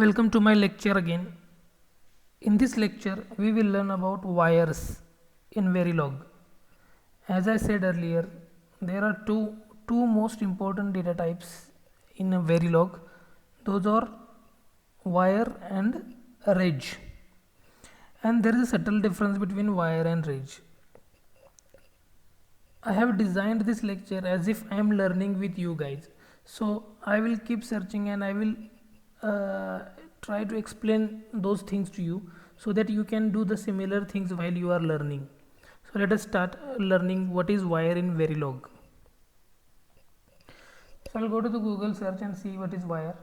Welcome to my lecture again. In this lecture, we will learn about wires in Verilog. As I said earlier, there are two most important data types in a Verilog. Those are wire and reg. And there is a subtle difference between wire and reg. I have designed this lecture as if I am learning with you guys. So I will keep searching and I will try to explain those things to you so that you can do the similar things while you are learning. So let us start learning what is wire in Verilog. So I'll go to the Google search and see what is wire.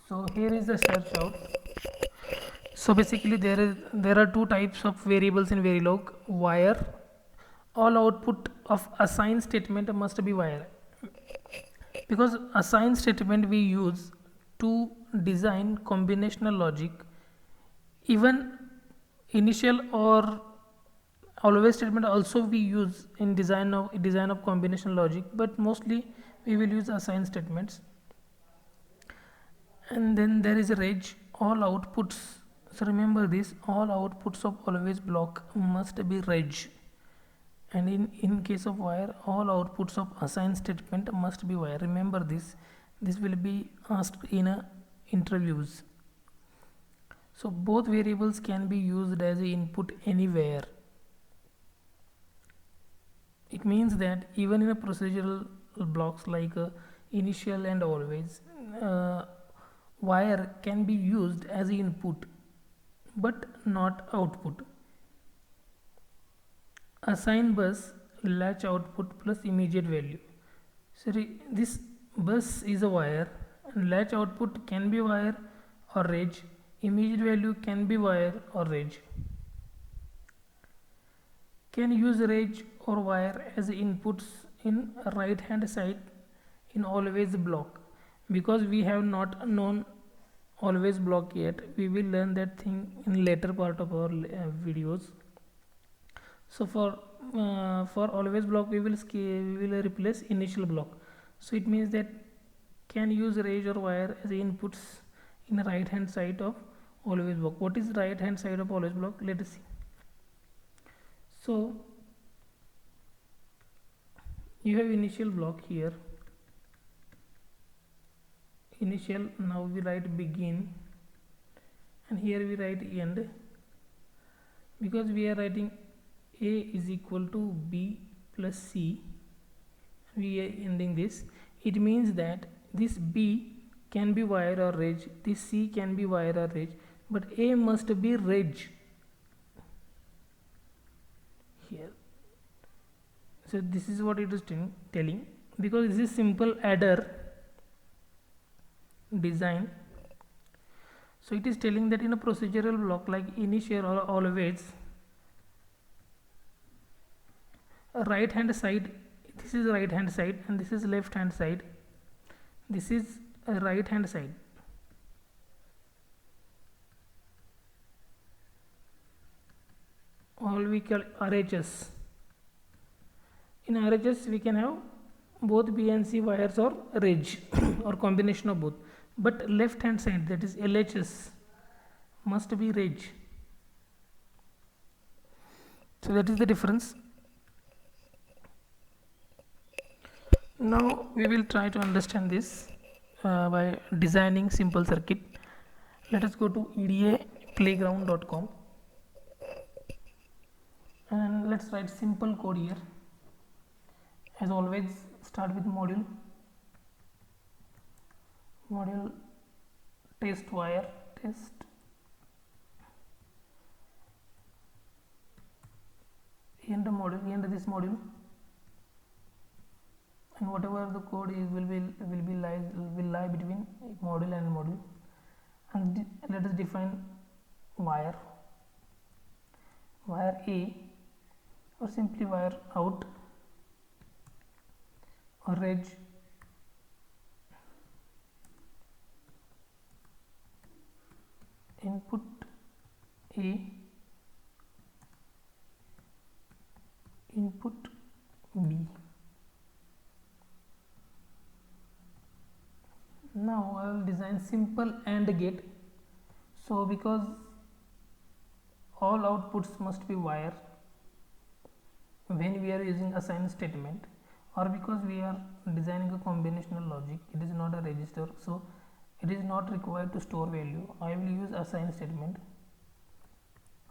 So here is the search out. So basically there are two types of variables in Verilog. Wire. All output of assign statement must be wire, because assign statement we use to design combinational logic. Even initial or always statement also we use in design of combinational logic, but mostly we will use assign statements. And then there is a reg. All outputs, so remember this, all outputs of always block must be reg. And in case of wire, all outputs of assign statement must be wire. Remember this will be asked in interviews. So both variables can be used as a input anywhere. It means that even in a procedural blocks like initial and always, wire can be used as input but not output. Assign bus, latch output plus immediate value. So this bus is a wire and latch output can be wire or reg. Immediate value can be wire or reg. Can use reg or wire as inputs in right hand side in always block. Because we have not known always block yet, we will learn that thing in later part of our videos. So for always block we will replace initial block. So it means that can use reg or wire as inputs in the right hand side of always block. What is right hand side of always block? Let us see. So you have initial block here, initial. Now we write begin and here we write end, because we are writing a is equal to b plus c. We are ending this. It means that this b can be wire or reg, this c can be wire or reg, but a must be reg here. So this is what it is telling, because this is simple adder design. So it is telling that in a procedural block like initial or always, right hand side, this is right hand side and this is left hand side, this is a right hand side. All we call RHS. In RHS we can have both B and C wires or reg or combination of both, but left hand side, that is LHS, must be reg. So that is the difference. Now we will try to understand this by designing simple circuit. Let us go to edaplayground.com and let's write simple code here. As always, start with module test wire test, end this module, and whatever the code is will lie between module and module. And let us define wire A, or simply wire out, or reg input A, input B. Now I will design simple AND gate. So because all outputs must be wire when we are using assign statement, or because we are designing a combinational logic, it is not a register, so it is not required to store value. I will use assign statement.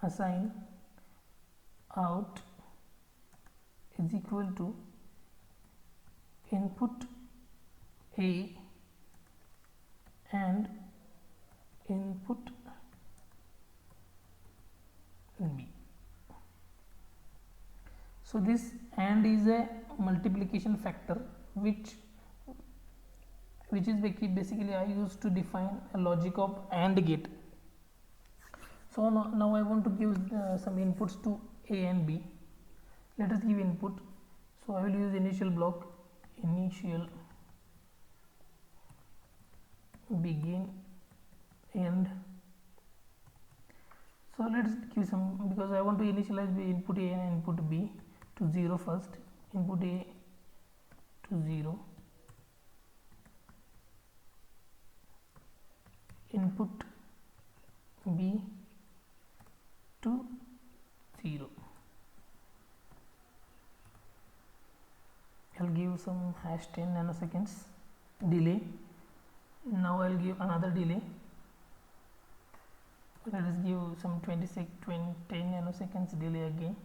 Assign out is equal to input A and input B. So this AND is a multiplication factor which is basically I use to define a logic of AND gate. So now I want to give some inputs to A and B. Let us give input. So I will use initial block, initial, begin, end. So let's give some, because I want to initialize the input A and input B to 0 first. Input A to 0, input B to 0. I'll give some hash 10 nanoseconds delay. Now I'll give another delay. Let us give some 10 nanoseconds delay again.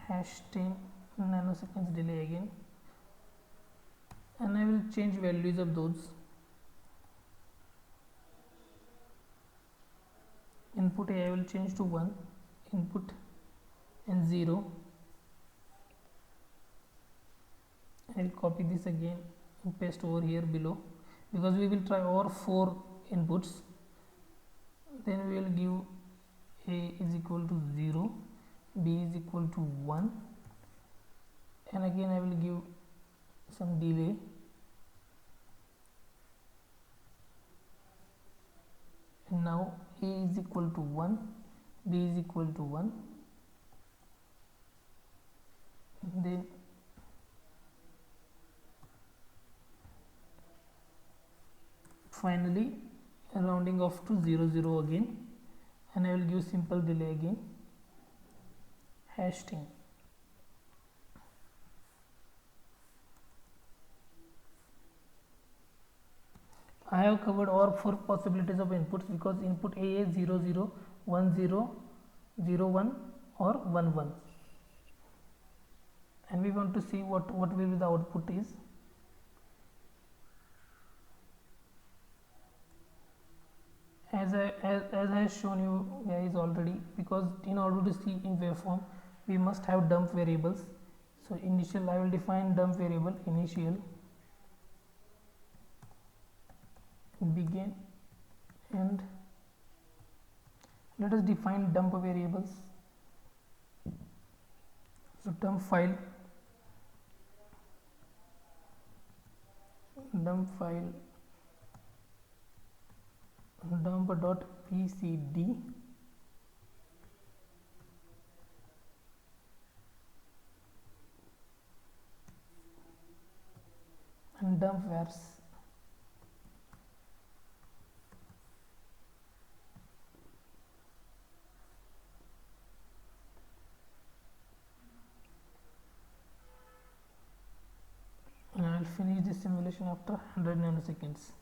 Hash 10 nanoseconds delay again, and I will change values of those. Input A I will change to 1, input and 0. I will copy this again and paste over here below, because we will try all 4 inputs. Then we will give A is equal to 0, B is equal to 1, and again I will give some delay. And now A is equal to 1, B is equal to 1, then finally rounding off to 0 0 again, and I will give simple delay again, hash 10. I have covered all 4 possibilities of inputs, because input A is 0 0, 1 0, 0 1 or 1 1, and we want to see what will be the output is. As I have shown you guys already, because in order to see in waveform we must have dump variables. So initial, I will define dump variable initial, begin, and let us define dump variables. So dump file dump.pcd and dump vars. And I will finish this simulation after 100 nanoseconds.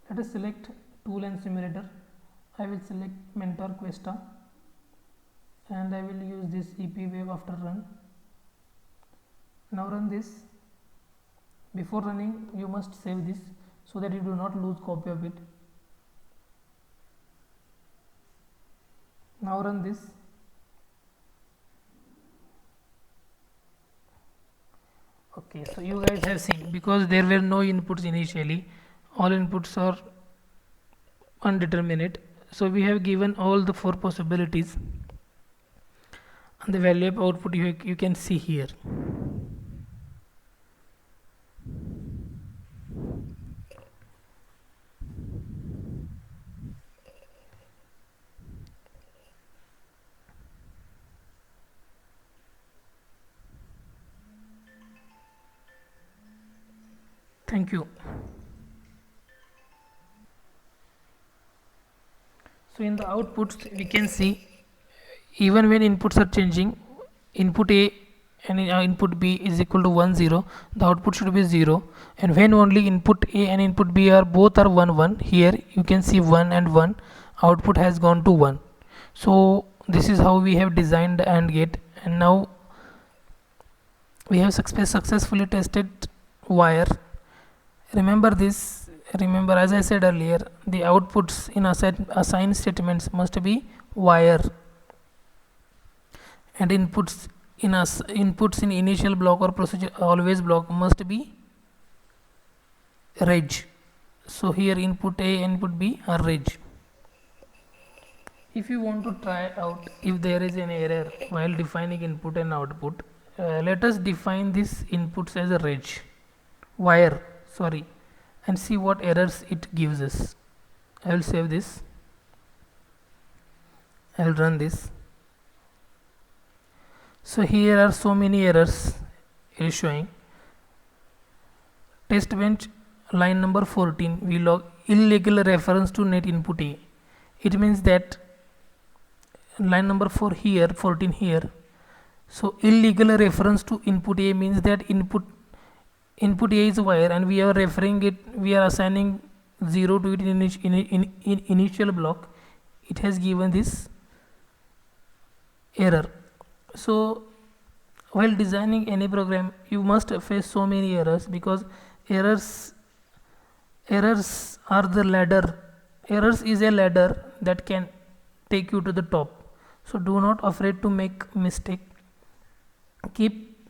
Let us select tool and simulator. I will select Mentor Questa, and I will use this EP wave after run. Now run this. Before running, you must save this so that you do not lose copy of it. Now run this. Okay, so you guys have seen, because there were no inputs initially, all inputs are undeterminate, so we have given all the 4 possibilities. and the value of output you can see here. Thank you. So in the outputs we can see, even when inputs are changing, input A and input B is equal to 1 0, the output should be 0, and when only input A and input B are both are 1 1, here you can see 1 and 1, output has gone to 1. So this is how we have designed the AND gate, and now we have successfully tested wire. Remember this, remember as I said earlier, the outputs in assign statements must be wire, and inputs in initial block or procedure always block must be reg. So here input A, input B are reg. If you want to try out if there is an error while defining input and output, let us define this inputs as a reg wire, sorry, and see what errors it gives us. I will save this, I will run this. So here are so many errors it is showing. Test bench line number 14, we log illegal reference to net input A. It means that line number 4 here, 14 here, so illegal reference to input A means that input A is wire and we are referring it, we are assigning 0 to it in initial block. It has given this error. So while designing any program you must face so many errors, because errors are the ladder. Errors is a ladder that can take you to the top. So do not afraid to make mistake. Keep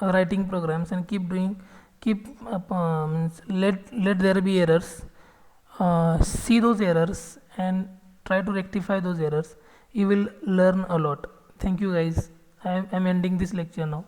writing programs and keep let there be errors. See those errors and try to rectify those errors. You will learn a lot. Thank you guys. I am ending this lecture now.